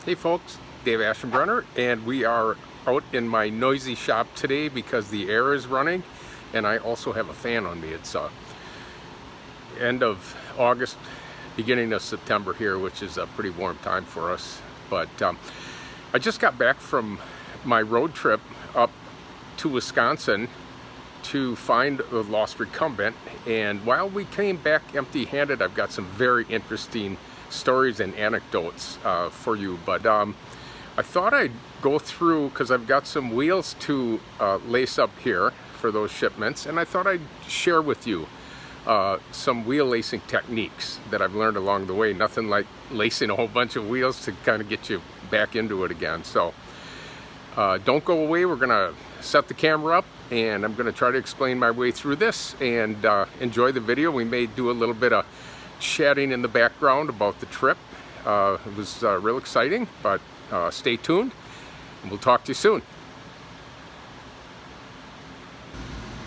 Hey folks, Dave Aschenbrenner, and we are out in my noisy shop today because the air is running and I also have a fan on me. It's end of August, beginning of September here, which is a pretty warm time for us. But I just got back from my road trip up to Wisconsin to find the Lost Recumbent, and while we came back empty-handed, I've got some very interesting stories and anecdotes for you. But I thought I'd go through, because I've got some wheels to lace up here for those shipments, and I thought I'd share with you some wheel lacing techniques that I've learned along the way. Nothing like lacing a whole bunch of wheels to kind of get you back into it again. So don't go away. We're gonna set the camera up and I'm gonna try to explain my way through this, and enjoy the video. We may do a little bit of chatting in the background about the trip. It was real exciting, but stay tuned and we'll talk to you soon.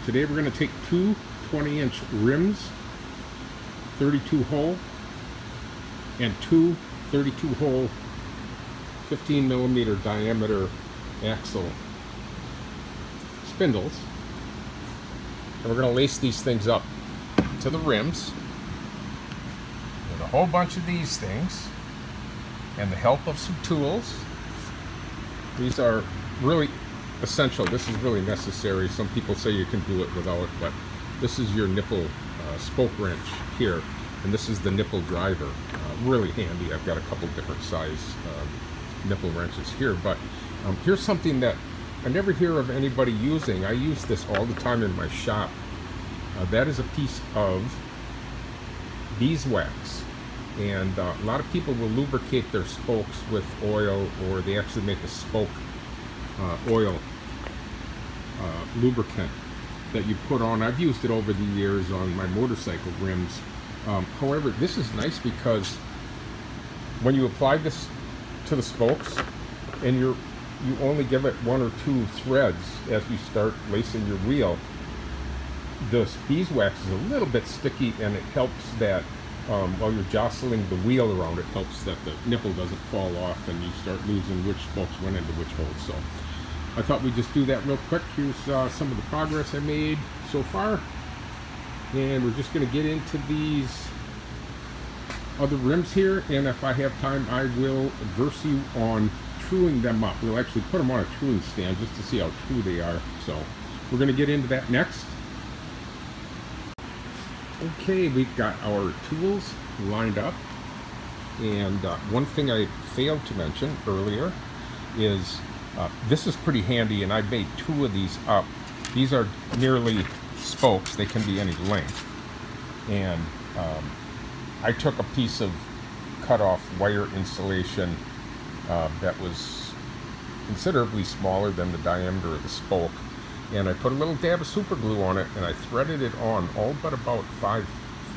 Today we're going to take two 20-inch rims, 32 hole, and two 32 hole 15 millimeter diameter axle spindles, and we're going to lace these things up to the rims with a whole bunch of these things and the help of some tools. These are really essential. This is really necessary. Some people say you can do it without, but this is your nipple spoke wrench here, and this is the nipple driver. Really handy. I've got a couple different size nipple wrenches here, but here's something that I never hear of anybody using. I use this all the time in my shop. That is a piece of beeswax, and a lot of people will lubricate their spokes with oil, or they actually make a spoke oil lubricant that you put on. I've used it over the years on my motorcycle rims. However, this is nice because when you apply this to the spokes and you only give it one or two threads as you start lacing your wheel, this beeswax is a little bit sticky, and it helps that while you're jostling the wheel around, it helps that the nipple doesn't fall off and you start losing which spokes went into which holes. So I thought we'd just do that real quick. Here's some of the progress I made so far, and we're just going to get into these other rims here, and if I have time I will verse you on truing them up. We'll actually put them on a truing stand just to see how true they are. So we're going to get into that next. Okay, we've got our tools lined up, and one thing I failed to mention earlier is this is pretty handy, and I made two of these up. These are nearly spokes. They can be any length, and I took a piece of cut off wire insulation that was considerably smaller than the diameter of the spoke, and I put a little dab of super glue on it, and I threaded it on all but about 4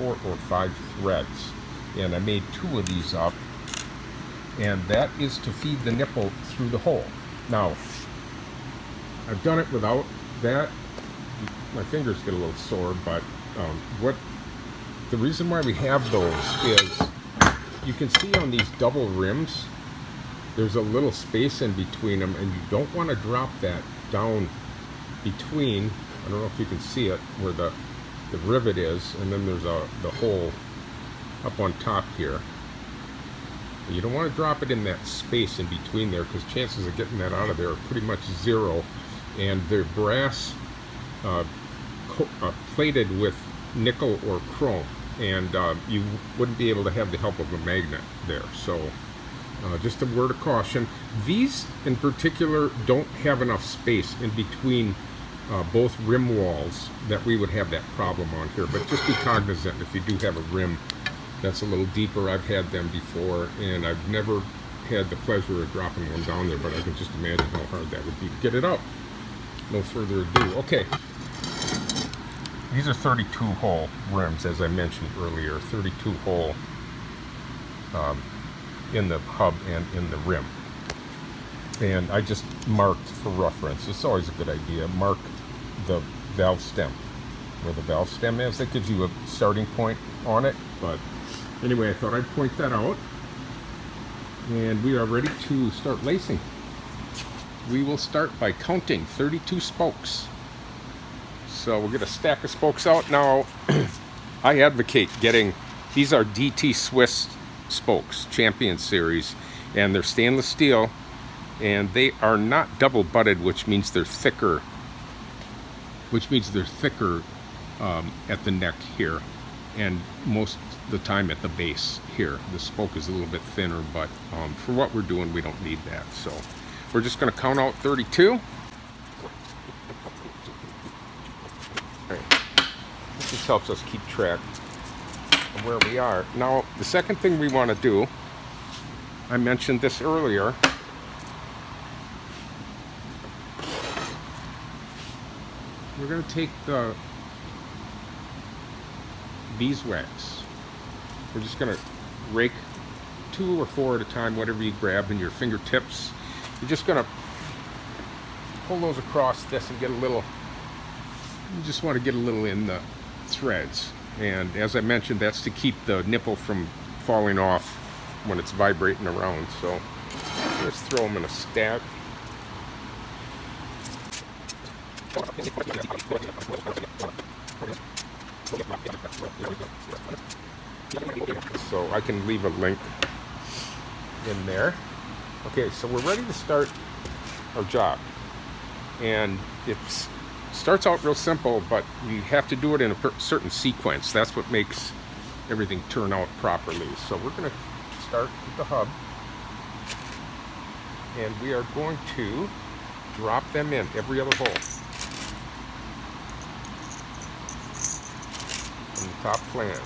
or 5 threads, and I made two of these up, and that is to feed the nipple through the hole. Now, I've done it without that. My fingers get a little sore, but the reason why we have those is you can see on these double rims there's a little space in between them, and you don't want to drop that down between, I don't know if you can see it, where the rivet is, and then there's the hole up on top here. You don't want to drop it in that space in between there, because chances of getting that out of there are pretty much zero, and they're brass plated with nickel or chrome, and you wouldn't be able to have the help of a magnet there. So just a word of caution. These in particular don't have enough space in between both rim walls that we would have that problem on here, but just be cognizant if you do have a rim that's a little deeper. I've had them before, and I've never had the pleasure of dropping one down there, but I can just imagine how hard that would be to get it out. No further ado. Okay, these are 32 hole rims, as I mentioned earlier. 32 hole in the hub and in the rim, and I just marked for reference. It's always a good idea. Mark the valve stem where the valve stem is. That gives you a starting point on it. But anyway, I thought I'd point that out. And we are ready to start lacing. We will start by counting 32 spokes. So we'll get a stack of spokes out. Now, I advocate getting, these are DT Swiss spokes, Champion Series, and they're stainless steel, and they are not double butted, which means they're thicker. At the neck here, and most of the time at the base here. The spoke is a little bit thinner, but for what we're doing, we don't need that. So we're just going to count out 32. Right. This just helps us keep track of where we are. Now, the second thing we want to do, I mentioned this earlier, we're going to take the beeswax. We're just going to rake 2 or 4 at a time, whatever you grab in your fingertips. You're just going to pull those across this and get a little, you just want to get a little in the threads. And as I mentioned, that's to keep the nipple from falling off when it's vibrating around. So let's throw them in a stack. So I can leave a link in there. Okay, so we're ready to start our job. And it starts out real simple, but you have to do it in a certain sequence. That's what makes everything turn out properly. So we're going to start with the hub. And we are going to drop them in every other hole. From the top flange.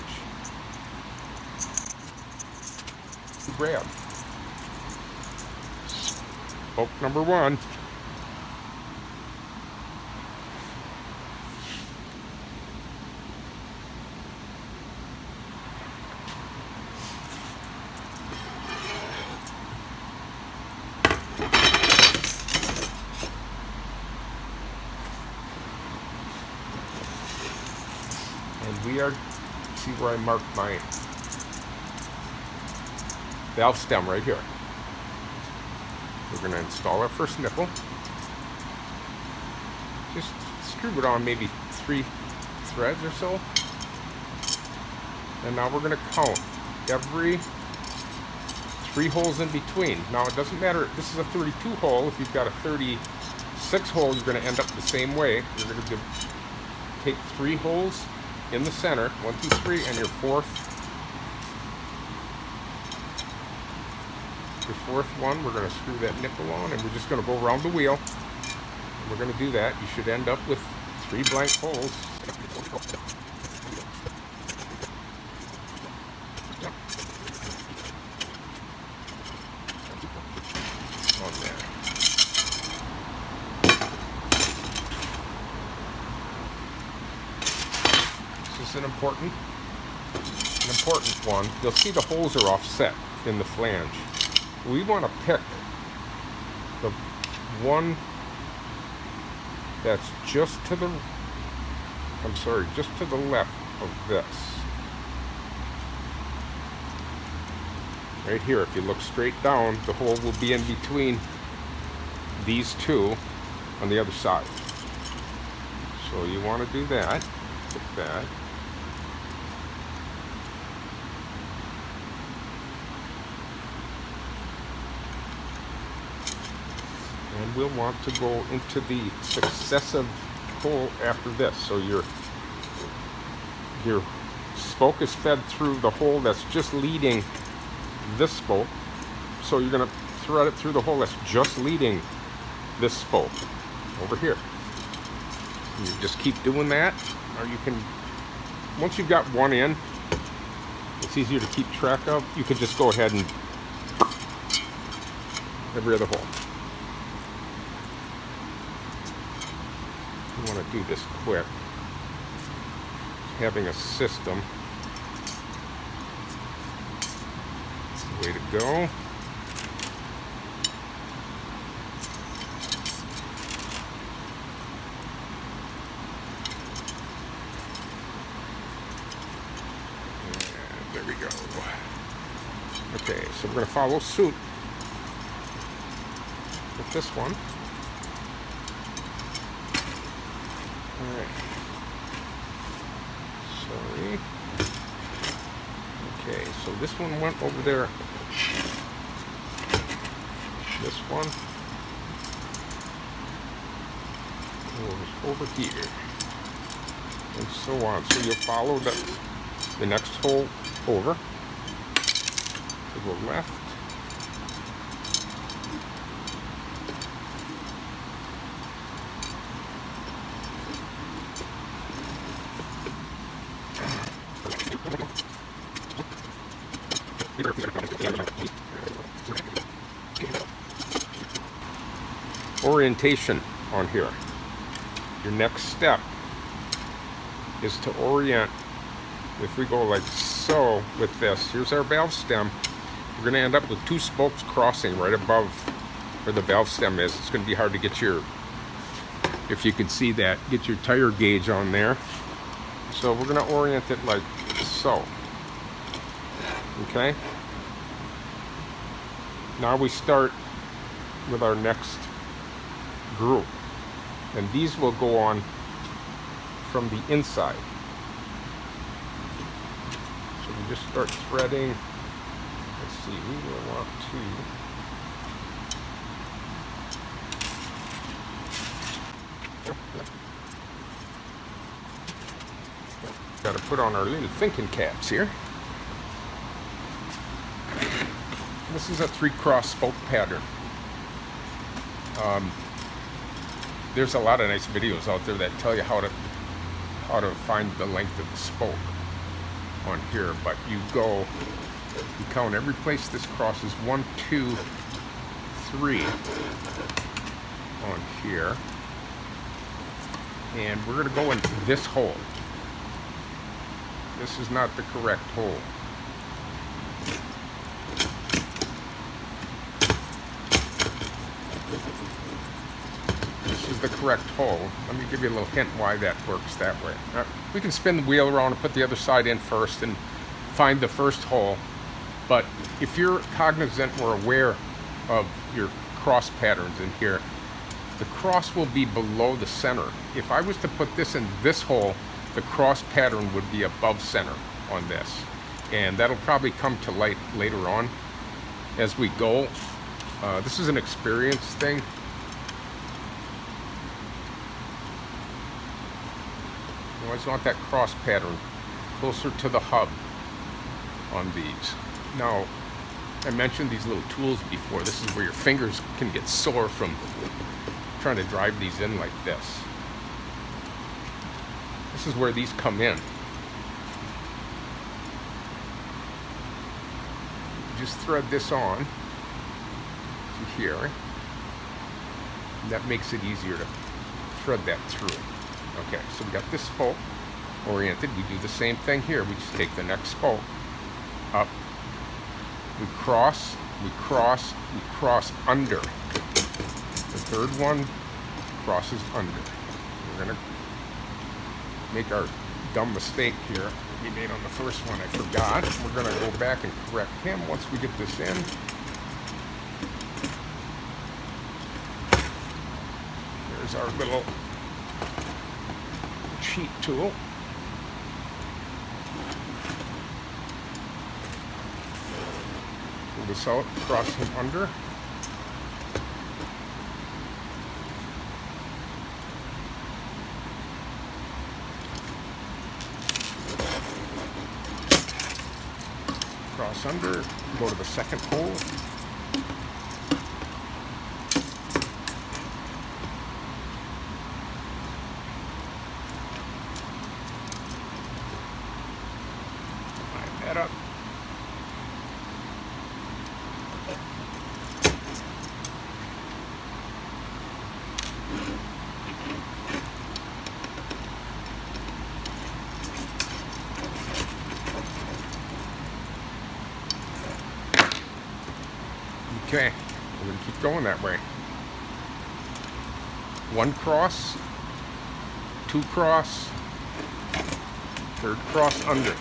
Grab. Spoke number 1. And we are, see where I marked my valve stem right here. We're going to install our first nipple. Just screw it on maybe 3 threads or so. And now we're going to count every 3 holes in between. Now it doesn't matter, this is a 32 hole. If you've got a 36 hole, you're going to end up the same way. You're going to take 3 holes in the center, 1, 2, 3, and your fourth one, we're going to screw that nipple on, and we're just going to go around the wheel. And we're going to do that. You should end up with 3 blank holes. On there. This is an important one. You'll see the holes are offset in the flange. We want to pick the one that's just to the left of this. Right here, if you look straight down, the hole will be in between these 2 on the other side. So you want to do that, pick that. And we'll want to go into the successive hole after this. So your spoke is fed through the hole that's just leading this spoke. So you're going to thread it through the hole that's just leading this spoke over here. And you just keep doing that, or you can, once you've got one in, it's easier to keep track of. You could just go ahead and every other hole. You want to do this quick. Having a system. That's the way to go. And there we go. Okay, so we're going to follow suit with this one. Alright. Sorry. Okay, so this one went over there. This one goes over here. And so on. So you'll follow the next hole over. To the left. Orientation on here. Your next step is to orient. If we go like so with this, here's our valve stem. We're going to end up with two spokes crossing right above where the valve stem is. It's going to be hard to get your, if you can see that, get your tire gauge on there. So we're going to orient it like so. Okay? Now we start with our next group. And these will go on from the inside. So we just start threading. Let's see, we will want to got to put on our little thinking caps here. This is a 3-cross spoke pattern. There's a lot of nice videos out there that tell you how to find the length of the spoke on here, but you count every place this crosses, 1, 2, 3 on here, and we're going to go in this hole. This is not the correct hole. This is the correct hole. Let me give you a little hint why that works that way. We can spin the wheel around and put the other side in first and find the first hole. But if you're cognizant or aware of your cross patterns in here, the cross will be below the center. If I was to put this in this hole, the cross pattern would be above center on this. And that'll probably come to light later on as we go. This is an experience thing. You always want that cross pattern closer to the hub on these. Now, I mentioned these little tools before. This is where your fingers can get sore from trying to drive these in like this. This is where these come in. Just thread this on to here. And that makes it easier to thread that through. Okay, so we got this spoke oriented. We do the same thing here. We just take the next spoke up. We cross, we cross, we cross under. The third one crosses under. We're going to make our dumb mistake here we made on the first one. I forgot. We're going to go back and correct him once we get this in. There's our little cheat tool. Pull this out, cross him under. Cross under, go to the second hole. Line that up. Okay, we're going to keep going that way. One cross, two cross, third cross under.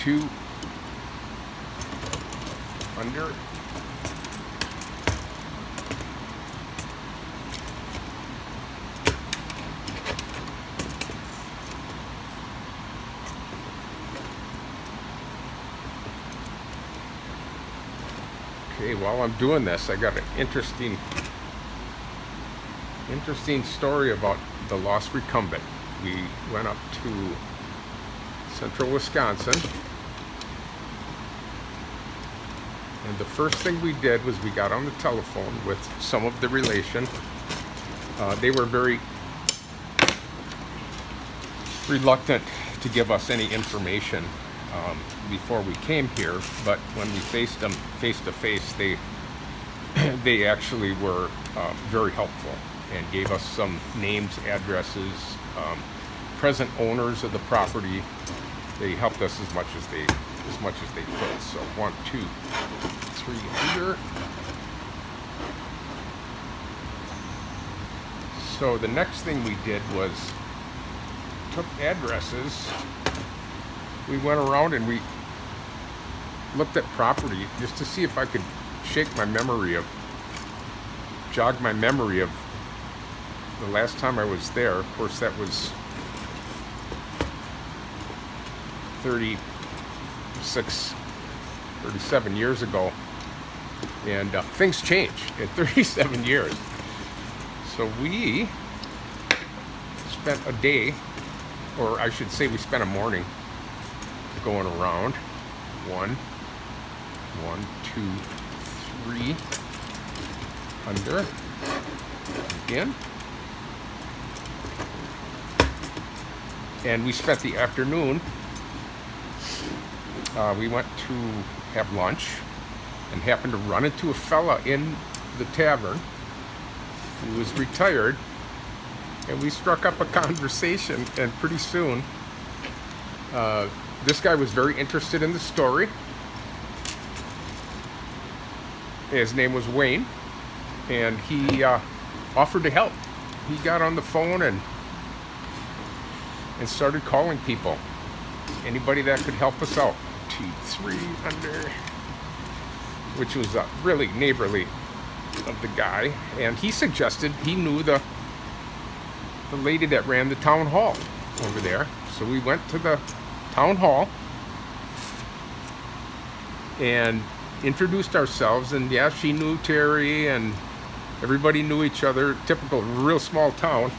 2 under. Okay, while I'm doing this, I got an interesting story about the Lost Recumbent. We went up to central Wisconsin, and the first thing we did was we got on the telephone with some of the relation. They were very reluctant to give us any information before we came here, but when we faced them face to face, they actually were very helpful and gave us some names, addresses, present owners of the property. They helped us as much as they could. So 1, 2, 3 under. So the next thing we did was took addresses. We went around and we looked at property just to see if I could jog my memory of the last time I was there. Of course, that was 37 years ago, and things change in 37 years. So we spent a day, or I should say we spent a morning going around. 1, 2, 3 under again, and we spent the afternoon. We went to have lunch and happened to run into a fella in the tavern who was retired, and we struck up a conversation, and pretty soon this guy was very interested in the story. His name was Wayne, and he offered to help. He got on the phone and started calling people. Anybody that could help us out. 2, 3 under, which was really neighborly of the guy. And he suggested he knew the lady that ran the town hall over there. So we went to the town hall and introduced ourselves, and yeah, she knew Terry, and everybody knew each other. Typical real small town.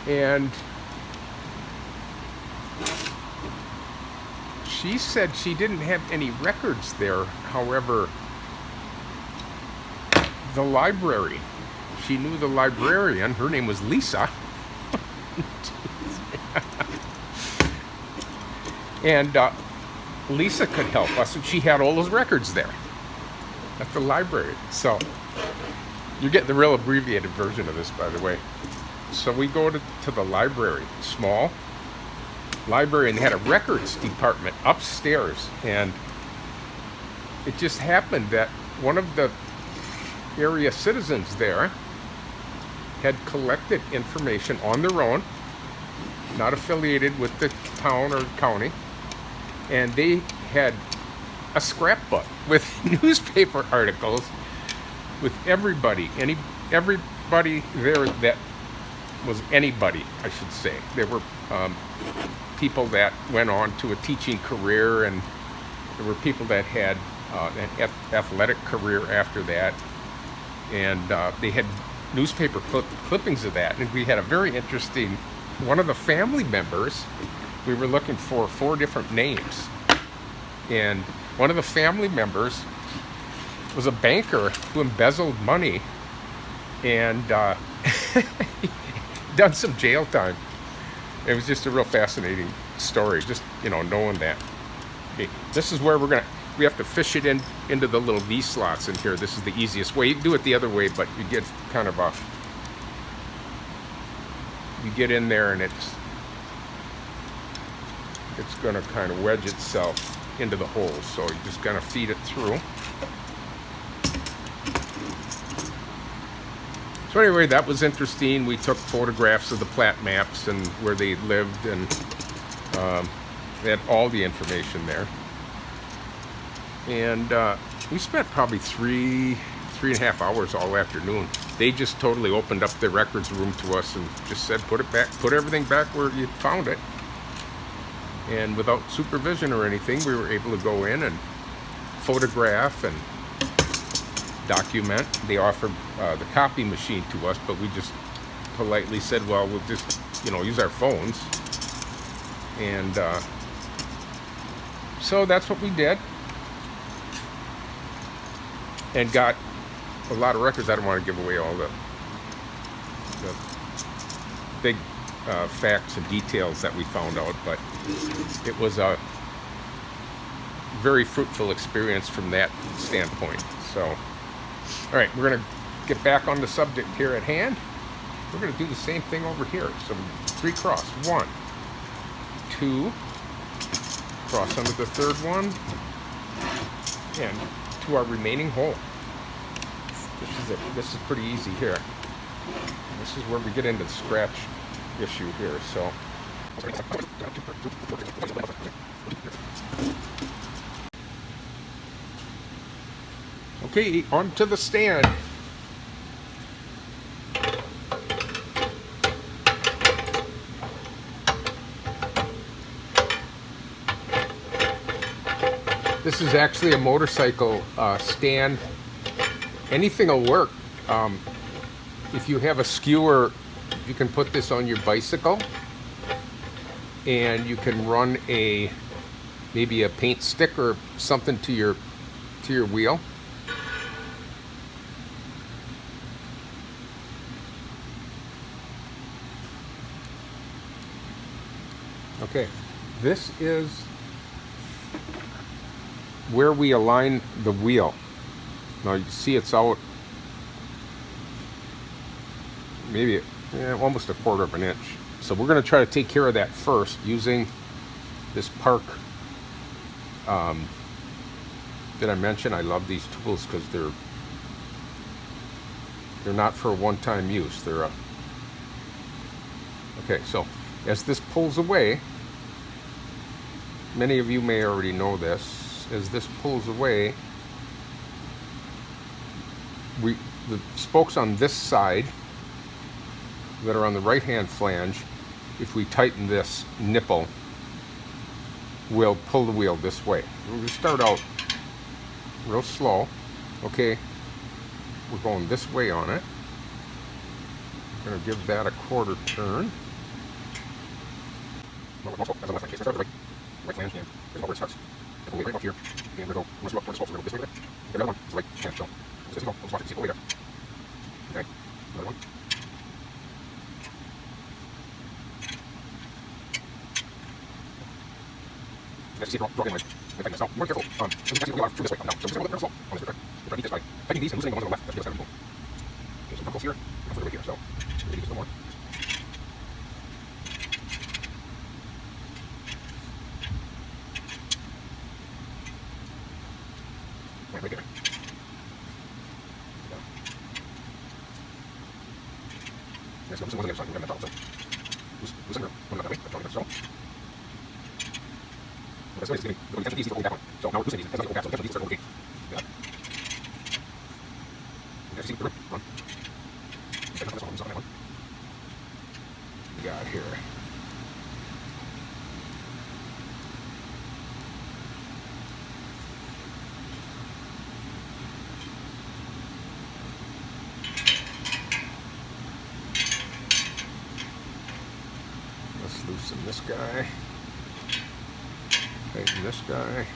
And she said she didn't have any records there. However, the library, she knew the librarian. Her name was Lisa. And Lisa could help us, and she had all those records there at the library. So you're getting the real abbreviated version of this, by the way. So we go to the library, small library, and they had a records department upstairs. And it just happened that one of the area citizens there had collected information on their own, not affiliated with the town or county, and they had a scrapbook with newspaper articles with everybody there that was anybody, I should say. There were people that went on to a teaching career, and there were people that had an athletic career after that, and they had newspaper clippings of that. And we had a very interesting, one of the family members, we were looking for 4 different names, and one of the family members was a banker who embezzled money and done some jail time. It was just a real fascinating story, just, knowing that. Okay, this is where we have to fish it into the little V slots in here. This is the easiest way. You can do it the other way, but you get kind of you get in there, and it's going to kind of wedge itself into the hole. So you're just going to feed it through. So anyway, that was interesting. We took photographs of the plat maps and where they lived, and had all the information there. And we spent probably three and a half hours all afternoon. They just totally opened up the records room to us and just said, put everything back where you found it. And without supervision or anything, we were able to go in and photograph and document. They offered the copy machine to us, but we just politely said, well, we'll just, use our phones. And so that's what we did. And got a lot of records. I don't want to give away all the big facts and details that we found out, but it was a very fruitful experience from that standpoint. So, all right, we're going to get back on the subject here at hand. We're going to do the same thing over here. So 3 cross, 1, 2, cross under the third one, and to our remaining hole. This is it. This is pretty easy here. This is where we get into the scratch issue here. So okay, onto the stand. This is actually a motorcycle stand. Anything will work. If you have a skewer, you can put this on your bicycle, and you can run maybe a paint stick or something to your wheel. Okay, this is where we align the wheel. Now you see it's out maybe almost 1/4 of an inch. So we're going to try to take care of that first using this Park that I mentioned. I love these tools because they're not for one-time use. They're okay. So as this pulls away, many of you may already know this. As this pulls away, the spokes on this side that are on the right-hand flange, if we tighten this nipple, will pull the wheel this way. We're going to start out real slow. Okay, we're going this way on it. I'm going to give that a 1/4 turn. Right flange, and this is where it starts. We'll right up here, and we'll go up towards the spokes. We're going to go this way. The other one is right hand, so this is go. Let's watch it. See it go way there. Okay, another one. Let's see it draw in like this. Now, be more careful. So you can see we are through this way. Now, so we're going to slow on this way. We're trying to beat this by tightening these and loosening the ones on the left. That's the other side. Okay, so come close here, come further away here. So we're going to do this a little more. Right there. Let's go. Loosen one on the other side. We're going to top. So loosen her. One that way. That's right. So that's what it's going to be. The tension these are going that one. So now we're loosening these. That's not going back. So the tension these are going okay. Yeah. You guys see the room? Run. Okay, that's all. Loosen on that one. We got here. Loosen this guy, tighten this guy.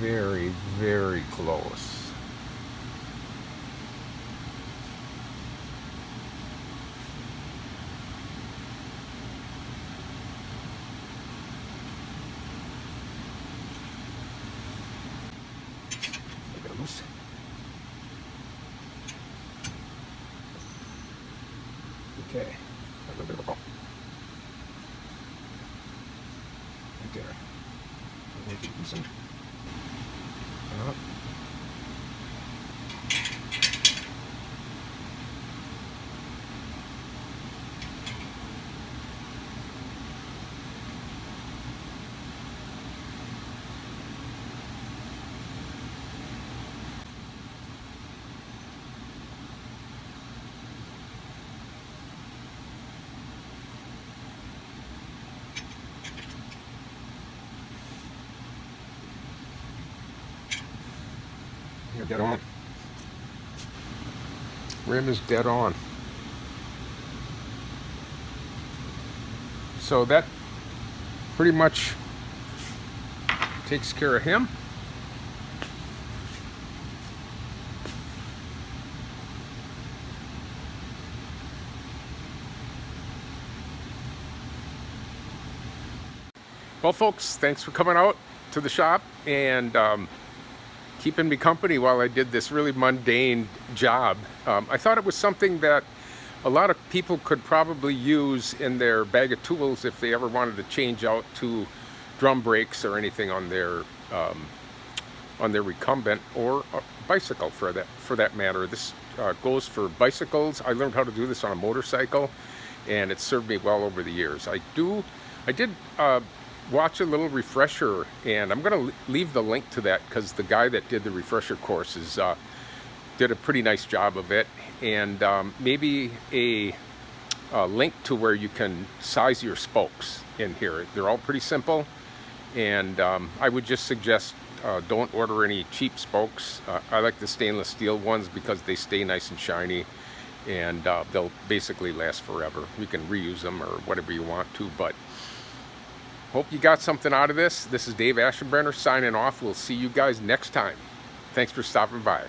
very, very close. Loose. Okay, a little bit of a bump. Right there. I'll make it loosen. Up. You're dead on. Rim is dead on. So that pretty much takes care of him. Well, folks, thanks for coming out to the shop and keeping me company while I did this really mundane job. I thought it was something that a lot of people could probably use in their bag of tools if they ever wanted to change out to drum brakes or anything on their recumbent or a bicycle for that matter. This goes for bicycles. I learned how to do this on a motorcycle, and it's served me well over the years. I did watch a little refresher, and I'm going to leave the link to that because the guy that did the refresher course did a pretty nice job of it, and maybe a link to where you can size your spokes in here. They're all pretty simple, and I would just suggest don't order any cheap spokes. I like the stainless steel ones because they stay nice and shiny, and they'll basically last forever. You can reuse them or whatever you want to, but hope you got something out of this. This is Dave Aschenbrenner signing off. We'll see you guys next time. Thanks for stopping by.